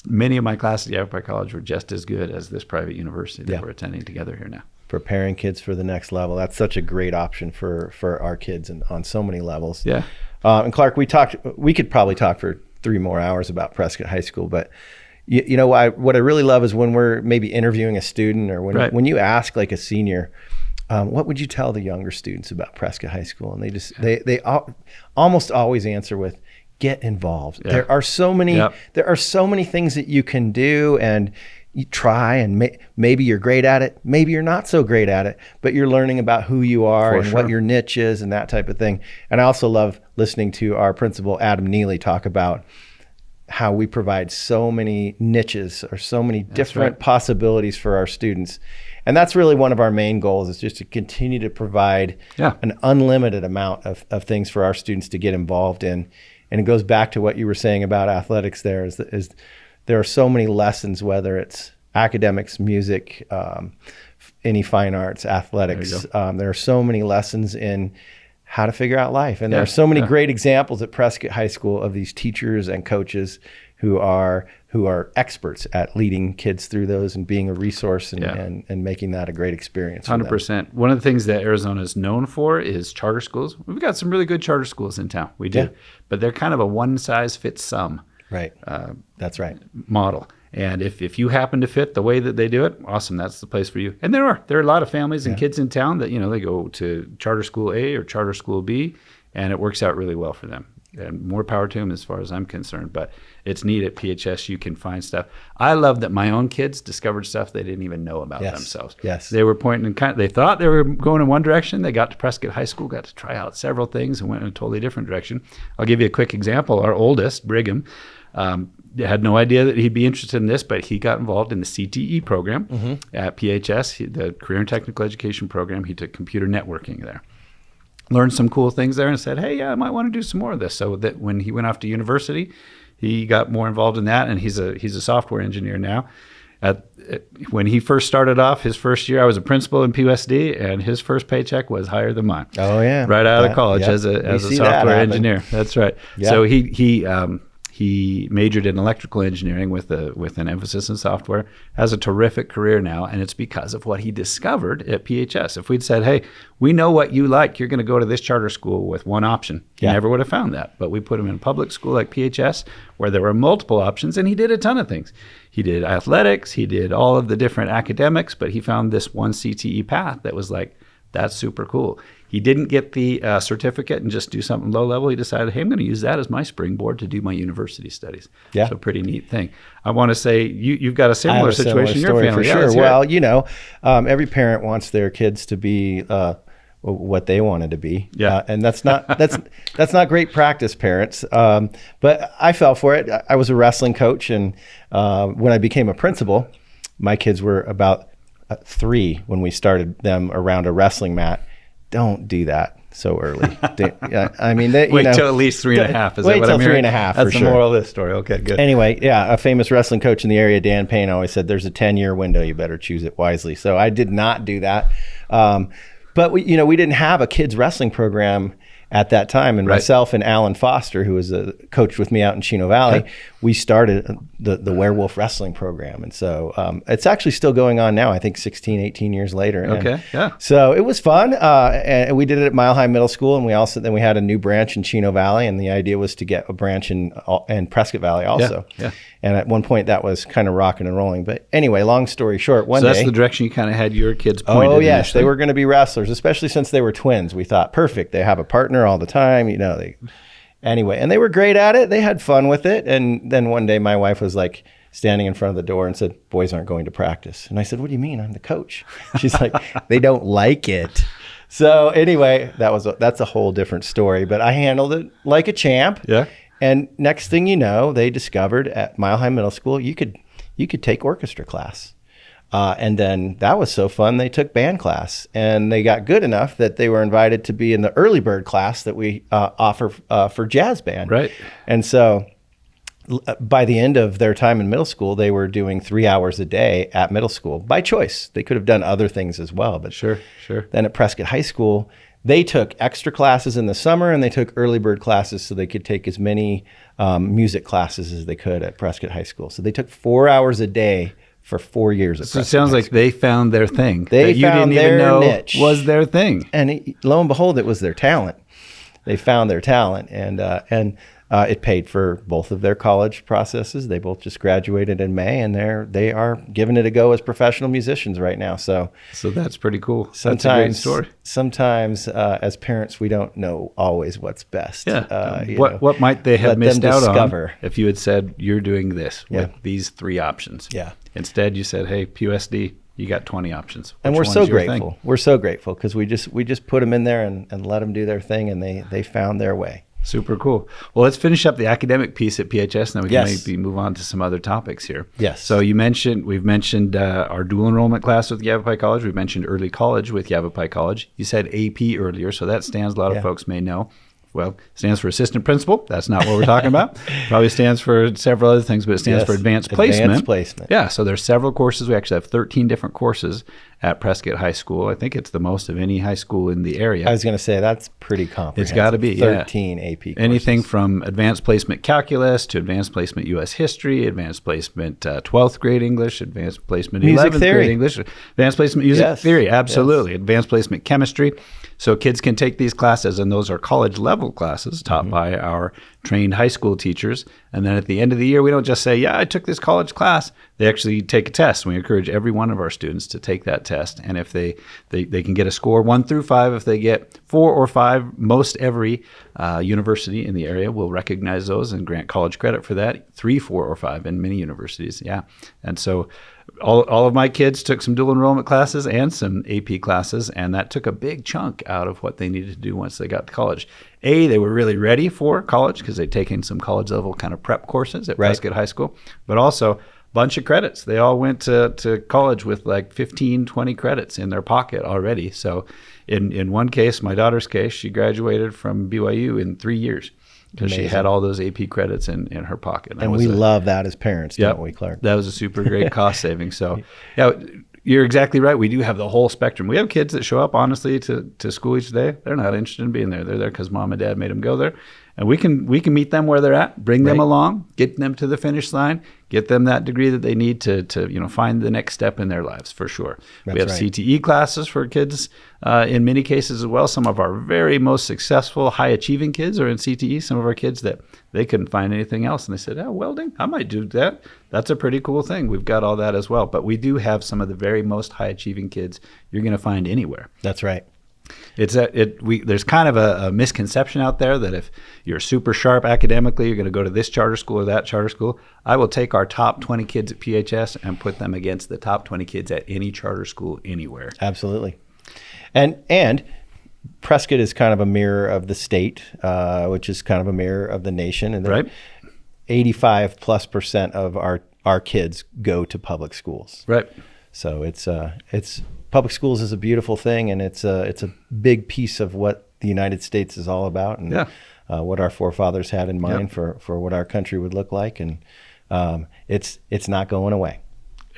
Many of my classes at Yavapai College were just as good as this private university that we're attending together here now. Preparing kids for the next level. That's such a great option for our kids and on so many levels. Yeah. And Clark, we could probably talk for 3 more hours about Prescott High School, but you know what I really love is when we're maybe interviewing a student or when you ask like a senior, what would you tell the younger students about Prescott High School? And they almost always answer with, get involved. There are so many things that you can do, and you try, and maybe you're great at it, maybe you're not so great at it, but you're learning about who you are and what your niche is and that type of thing. And I also love listening to our principal, Adam Neely, talk about how we provide so many niches or so many different possibilities for our students. And that's really one of our main goals, is just to continue to provide an unlimited amount of things for our students to get involved in. And it goes back to what you were saying about athletics there, is there are so many lessons, whether it's academics, music, any fine arts, athletics. There are so many lessons in how to figure out life. And there are so many great examples at Prescott High School of these teachers and coaches who are experts at leading kids through those and being a resource and making that a great experience. 100%. One of the things that Arizona is known for is charter schools. We've got some really good charter schools in town. We do. But they're kind of a one-size-fits-some That's right. model. And if you happen to fit the way that they do it, awesome, that's the place for you. And there are a lot of families and kids in town that, they go to charter school A or charter school B, and it works out really well for them. And more power to them as far as I'm concerned. But it's neat at PHS. You can find stuff. I love that my own kids discovered stuff they didn't even know about themselves. Yes. They were pointing in they thought they were going in one direction. They got to Prescott High School, got to try out several things, and went in a totally different direction. I'll give you a quick example. Our oldest, Brigham, had no idea that he'd be interested in this, but he got involved in the CTE program at PHS, the Career and Technical Education program. He took computer networking there. Learned some cool things there and said, hey, I might want to do some more of this. So that when he went off to university, he got more involved in that, and he's a software engineer now. When he first started off, his first year, I was a principal in PUSD, and his first paycheck was higher than mine. Oh, yeah. Right out of college as a software engineer. That's right. Yeah. So he majored in electrical engineering with an emphasis in software, has a terrific career now, and it's because of what he discovered at PHS. If we'd said, hey, we know what you like, you're going to go to this charter school with one option, he never would have found that. But we put him in a public school like PHS where there were multiple options, and he did a ton of things. He did athletics, he did all of the different academics, but he found this one CTE path that was like, that's super cool. He didn't get the certificate and just do something low level. He decided, hey, I'm going to use that as my springboard to do my university studies. Yeah. So pretty neat thing. I want to say you've got a similar situation in your family. For sure. Well, every parent wants their kids to be what they wanted to be. Yeah. And that's not great practice, parents. But I fell for it. I was a wrestling coach, and when I became a principal, my kids were about 3 when we started them around a wrestling mat. Don't do that so early. I mean, wait till at least 3.5. Is wait that what till I'm hearing? 3.5 That's for the sure. moral of this story. Okay, good. Anyway, a famous wrestling coach in the area, Dan Payne, always said, "There's a 10-year window. You better choose it wisely." So I did not do that. But we didn't have a kids wrestling program at that time. And myself and Alan Foster, who was a coach with me out in Chino Valley, we started the Werewolf Wrestling program. And so it's actually still going on now, I think 16, 18 years later. And so it was fun. And we did it at Mile High Middle School. And we had a new branch in Chino Valley. And the idea was to get a branch in Prescott Valley also. Yeah. And at one point that was kind of rocking and rolling. But anyway, long story short, one day. So that's the direction you kind of had your kids pointed. Oh, yes. Initially. They were going to be wrestlers, especially since they were twins. We thought, perfect. They have a partner all the time. Anyway, and they were great at it. They had fun with it. And then one day my wife was like standing in front of the door and said, boys aren't going to practice. And I said, what do you mean? I'm the coach. She's like, they don't like it. So anyway, that's a whole different story. But I handled it like a champ. Yeah. And next thing you know, they discovered at Mile High Middle School, you could take orchestra class. And then that was so fun, they took band class. And they got good enough that they were invited to be in the early bird class that we offer for jazz band. Right. And so by the end of their time in middle school, they were doing 3 hours a day at middle school by choice. They could have done other things as well. But sure. Then at Prescott High School, they took extra classes in the summer, and they took early bird classes so they could take as many music classes as they could at Prescott High School. So they took 4 hours a day for 4 years at Prescott. So it sounds like they found their thing. They found their niche. Was their thing. And lo and behold, it was their talent. They found their talent. And It paid for both of their college processes. They both just graduated in May, and they are giving it a go as professional musicians right now. So that's pretty cool. Sometimes, that's a great story. Sometimes as parents, we don't know always what's best. Yeah. What might they have missed out discover. On if you had said, you're doing this with these 3 options? Yeah. Instead, you said, hey, PUSD, you got 20 options. And we're so grateful. We're so grateful because we just put them in there and let them do their thing, and they found their way. Super cool. Well, let's finish up the academic piece at PHS, and then we can maybe move on to some other topics here. Yes. So we've mentioned our dual enrollment class with Yavapai College. We've mentioned early college with Yavapai College. You said AP earlier, so that stands, a lot of folks may know. Well, stands for assistant principal. That's not what we're talking about. Probably stands for several other things, but it stands for advanced placement. Advanced placement. Yeah, so there's several courses. We actually have 13 different courses at Prescott High School. I think it's the most of any high school in the area. I was going to say that's pretty comprehensive. It's got to be 13 AP courses. Anything from advanced placement calculus to advanced placement U.S. history, advanced placement 12th grade English, advanced placement 11th grade English, advanced placement music theory, absolutely, advanced placement chemistry. So kids can take these classes, and those are college level classes taught by our trained high school teachers. And then at the end of the year, we don't just say, I took this college class. They actually take a test. We encourage every one of our students to take that test. And if they can get a score 1 through 5, if they get 4 or 5, most every university in the area will recognize those and grant college credit for that. 3, 4, or 5 in many universities. Yeah. And so all of my kids took some dual enrollment classes and some AP classes, and that took a big chunk out of what they needed to do once they got to college. They were really ready for college because they'd taken some college level kind of prep courses at Prescott High School, but also a bunch of credits. They all went to college with like 15, 20 credits in their pocket already. So in one case, my daughter's case, she graduated from BYU in 3 years. Because she had all those AP credits in her pocket. And we love that as parents, don't we, Clark? That was a super great cost saving. So, you're exactly right. We do have the whole spectrum. We have kids that show up, honestly, to school each day. They're not interested in being there. They're there because mom and dad made them go there. And we can meet them where they're at, bring them along, get them to the finish line, get them that degree that they need to find the next step in their lives, for sure. We have CTE classes for kids in many cases as well. Some of our very most successful, high-achieving kids are in CTE. Some of our kids that they couldn't find anything else. And they said, welding, I might do that. That's a pretty cool thing. We've got all that as well. But we do have some of the very most high-achieving kids you're going to find anywhere. That's right. There's kind of a misconception out there that if you're super sharp academically, you're going to go to this charter school or that charter school. I will take our top 20 kids at PHS and put them against the top 20 kids at any charter school anywhere. Absolutely. And Prescott is kind of a mirror of the state, which is kind of a mirror of the nation. And 85+% of our kids go to public schools. Right. So it's public schools is a beautiful thing, and it's a big piece of what the United States is all about, and what our forefathers had in mind for what our country would look like, and it's not going away.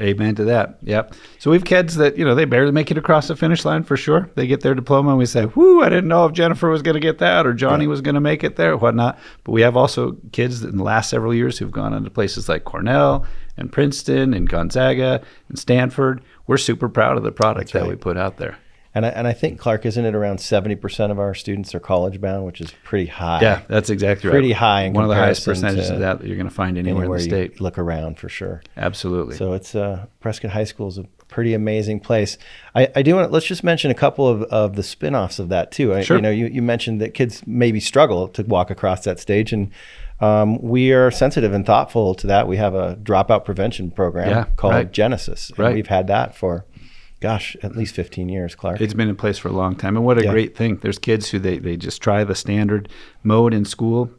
Amen to that. Yep. So we have kids that, they barely make it across the finish line for sure. They get their diploma and we say, whoo, I didn't know if Jennifer was going to get that or Johnny was going to make it there or whatnot. But we have also kids in the last several years who've gone on to places like Cornell and Princeton and Gonzaga and Stanford. We're super proud of the product that we put out there. And I think, Clark, isn't it around 70% of our students are college bound, which is pretty high? Yeah, that's exactly right. Pretty high in one of the highest comparison percentages of that you're going to find anywhere in the state. You look around for sure. Absolutely. So it's Prescott High School is a pretty amazing place. I do want to, let's just mention a couple of the spin-offs of that too. Sure. You mentioned that kids maybe struggle to walk across that stage, and we are sensitive and thoughtful to that. We have a dropout prevention program called Genesis. And we've had that for at least 15 years, Clark. It's been in place for a long time. And what a great thing. There's kids who they just try the standard mode in school,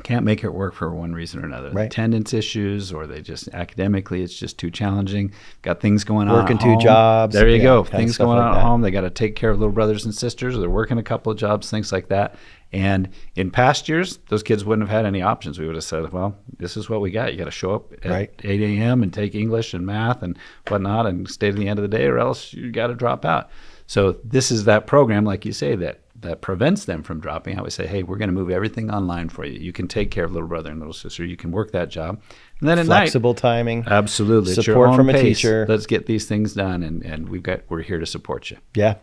can't make it work for one reason or another. Attendance issues, or they just academically, it's just too challenging. Got things going on working 2 jobs. There you go. Things going on at home. They got to take care of little brothers and sisters, or they're working a couple of jobs, things like that. And in past years, those kids wouldn't have had any options. We would have said, well, this is what we got. You got to show up at 8 a.m. and take English and math and whatnot and stay to the end of the day, or else you got to drop out. So this is that program, like you say, that prevents them from dropping out. We say, hey, we're going to move everything online for you. You can take care of little brother and little sister. You can work that job. And then at flexible timing. Absolutely. Support from a teacher. Let's get these things done, and we're here to support you. Yeah.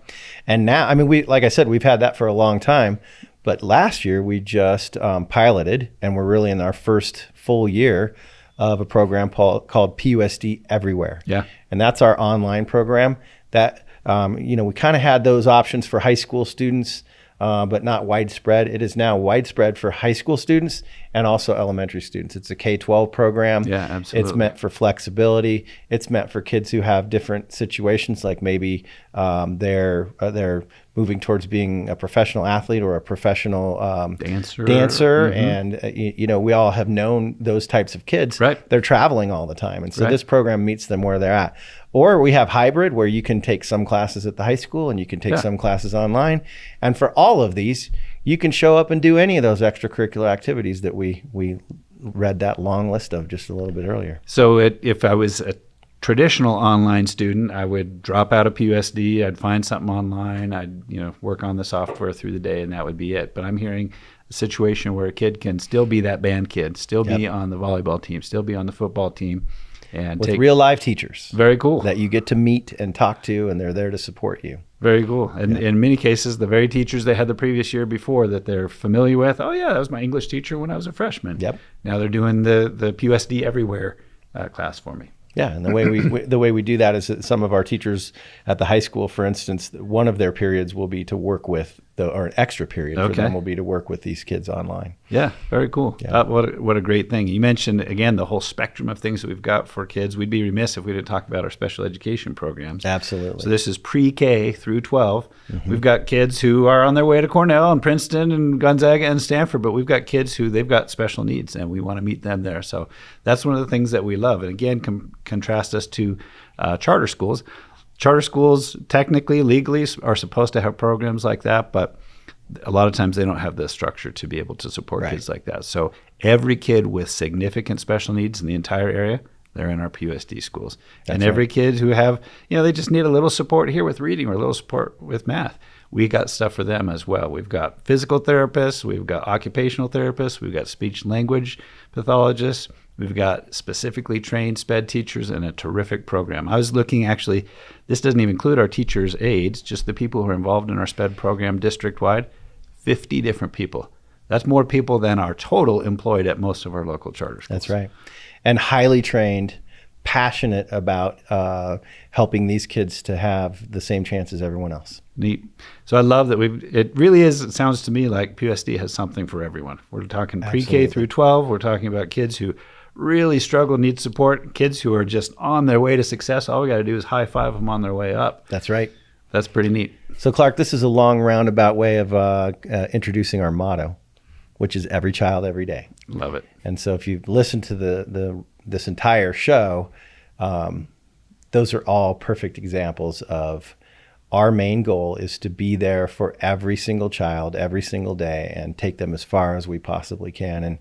And now, like I said, we've had that for a long time, But last year we just piloted, and we're really in our first full year of a program called PUSD Everywhere. Yeah. And that's our online program that, we kind of had those options for high school students, but not widespread. It is now widespread for high school students and also elementary students. It's a K-12 program. Yeah, absolutely. It's meant for flexibility. It's meant for kids who have different situations, like maybe they're moving towards being a professional athlete or a professional dancer. Mm-hmm. And, we all have known those types of kids. Right. They're traveling all the time. And so Right. this program meets them where they're at. Or we have hybrid, where you can take some classes at the high school and you can take some classes online. And for all of these, you can show up and do any of those extracurricular activities that we read that long list of just a little bit earlier. So if I was a traditional online student, I would drop out of PUSD, I'd find something online, I'd work on the software through the day, and that would be it. But I'm hearing a situation where a kid can still be that band kid, still be on the volleyball team, still be on the football team, and with take real live teachers. Very cool. That you get to meet and talk to, and they're there to support you. Very cool. And in many cases, the very teachers they had the previous year before that they're familiar with, oh yeah, that was my English teacher when I was a freshman. Yep. Now they're doing the PUSD Everywhere class for me. Yeah, and the way we do that is that some of our teachers at the high school, for instance, one of their periods will be to work with or an extra period for them will be to work with these kids online. Yeah, very cool. Yeah. What a great thing. You mentioned, again, the whole spectrum of things that we've got for kids. We'd be remiss if we didn't talk about our special education programs. Absolutely. So this is pre-K through 12. Mm-hmm. We've got kids who are on their way to Cornell and Princeton and Gonzaga and Stanford, but we've got kids who they've got special needs, and we want to meet them there. So that's one of the things that we love. And again, contrast us to charter schools. Charter schools, technically, legally, are supposed to have programs like that, but a lot of times they don't have the structure to be able to support kids like that. So every kid with significant special needs in the entire area, they're in our PUSD schools. And every kid who have, they just need a little support here with reading or a little support with math, we got stuff for them as well. We've got physical therapists, we've got occupational therapists, we've got speech language pathologists, we've got specifically trained SPED teachers, and a terrific program. I was looking, actually, this doesn't even include our teachers' aides, just the people who are involved in our SPED program district-wide, 50 different people. That's more people than are total employed at most of our local charter schools. That's right. And highly trained, passionate about helping these kids to have the same chance as everyone else. Neat. So I love that it sounds to me like PUSD has something for everyone. We're talking pre-K through 12. We're talking about kids who really struggle, need support, kids who are just on their way to success. All we got to do is high five them on their way up. That's right. That's pretty neat. So Clark, this is a long roundabout way of introducing our motto, which is every child, every day. Love it. And so if you've listened to this entire show, those are all perfect examples of our main goal is to be there for every single child, every single day, and take them as far as we possibly can. And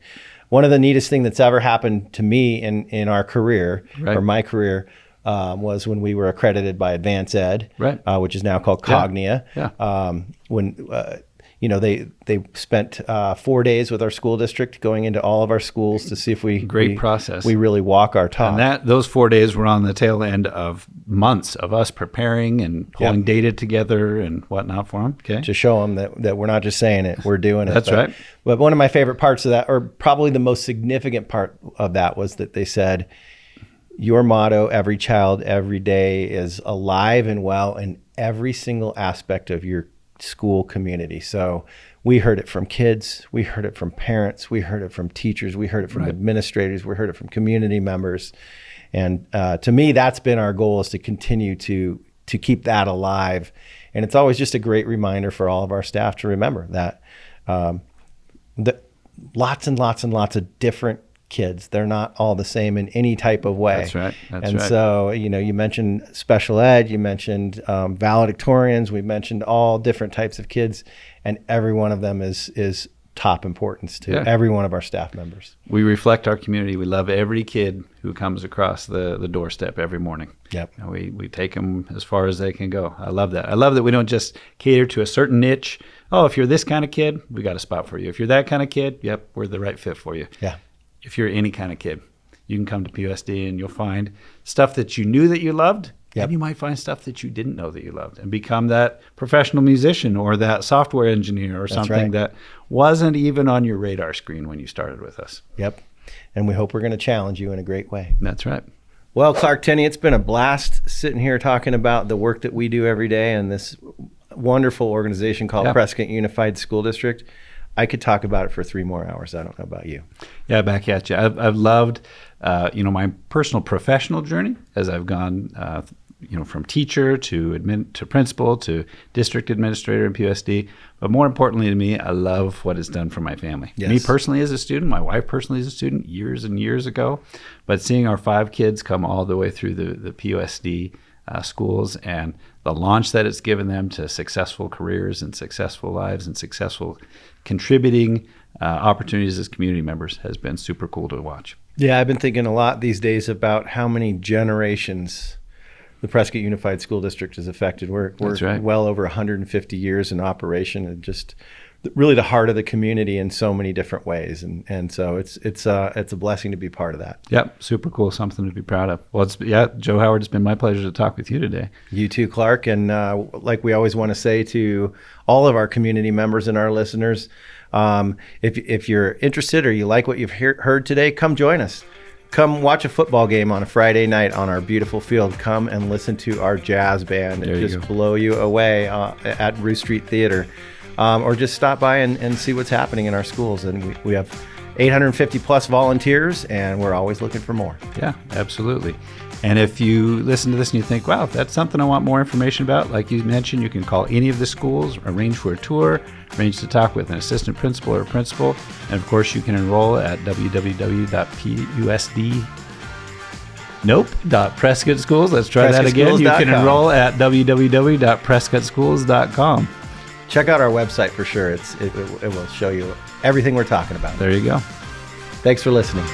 one of the neatest thing that's ever happened to me in our career, or my career, was when we were accredited by Advance Ed, which is now called Cognia. When they spent 4 days with our school district going into all of our schools to see if we really walk our talk. And those 4 days were on the tail end of months of us preparing and pulling data together and whatnot for them. Okay, to show them that we're not just saying it, we're doing it. That's right. But one of my favorite parts of that, or probably the most significant part of that, was that they said, your motto, every child, every day, is alive and well in every single aspect of your school community. So we heard it from kids, we heard it from parents, we heard it from teachers, we heard it from administrators, we heard it from community members. And to me, that's been our goal, is to continue to keep that alive. And it's always just a great reminder for all of our staff to remember that lots and lots and lots of different kids, they're not all the same in any type of way. That's right. And so, you mentioned special ed, you mentioned valedictorians, we mentioned all different types of kids, and every one of them is top importance to every one of our staff members. We reflect our community. We love every kid who comes across the doorstep every morning. Yep. And we take them as far as they can go. I love that. I love that we don't just cater to a certain niche. Oh, if you're this kind of kid, we got a spot for you. If you're that kind of kid, yep, we're the right fit for you. Yeah. If you're any kind of kid, you can come to PUSD and you'll find stuff that you knew that you loved Yep. And you might find stuff that you didn't know that you loved and become that professional musician or that software engineer or something that wasn't even on your radar screen when you started with us. Yep. And we hope we're going to challenge you in a great way. That's right. Well, Clark Tenney, it's been a blast sitting here talking about the work that we do every day and this wonderful organization called Prescott Unified School District. I could talk about it for 3 more hours. I don't know about you. Yeah, back at you. I've loved, my personal professional journey as I've gone, from teacher to principal to district administrator in PUSD. But more importantly to me, I love what it's done for my family. Yes. Me personally as a student, my wife personally as a student years and years ago. But seeing our 5 kids come all the way through the PUSD schools and the launch that it's given them to successful careers and successful lives and successful contributing opportunities as community members has been super cool to watch. Yeah, I've been thinking a lot these days about how many generations the Prescott Unified School District has affected. We're well over 150 years in operation and just really the heart of the community in so many different ways. And so it's a blessing to be part of that. Yep, super cool, something to be proud of. Well, Joe Howard, it's been my pleasure to talk with you today. You too, Clark. And like we always want to say to all of our community members and our listeners, if you're interested or you like what you've heard today, come join us. Come watch a football game on a Friday night on our beautiful field. Come and listen to our jazz band and just blow you away at Rue Street Theater. Or just stop by and see what's happening in our schools. And we have 850 plus volunteers, and we're always looking for more. Yeah, absolutely. And if you listen to this and you think, wow, if that's something I want more information about, like you mentioned, you can call any of the schools, arrange for a tour, arrange to talk with an assistant principal or a principal. And of course, you can enroll at www.prescottschools. Let's try that again. You can enroll at www.prescottschools.com. Check out our website for sure. It will show you everything we're talking about. There you go. Thanks for listening.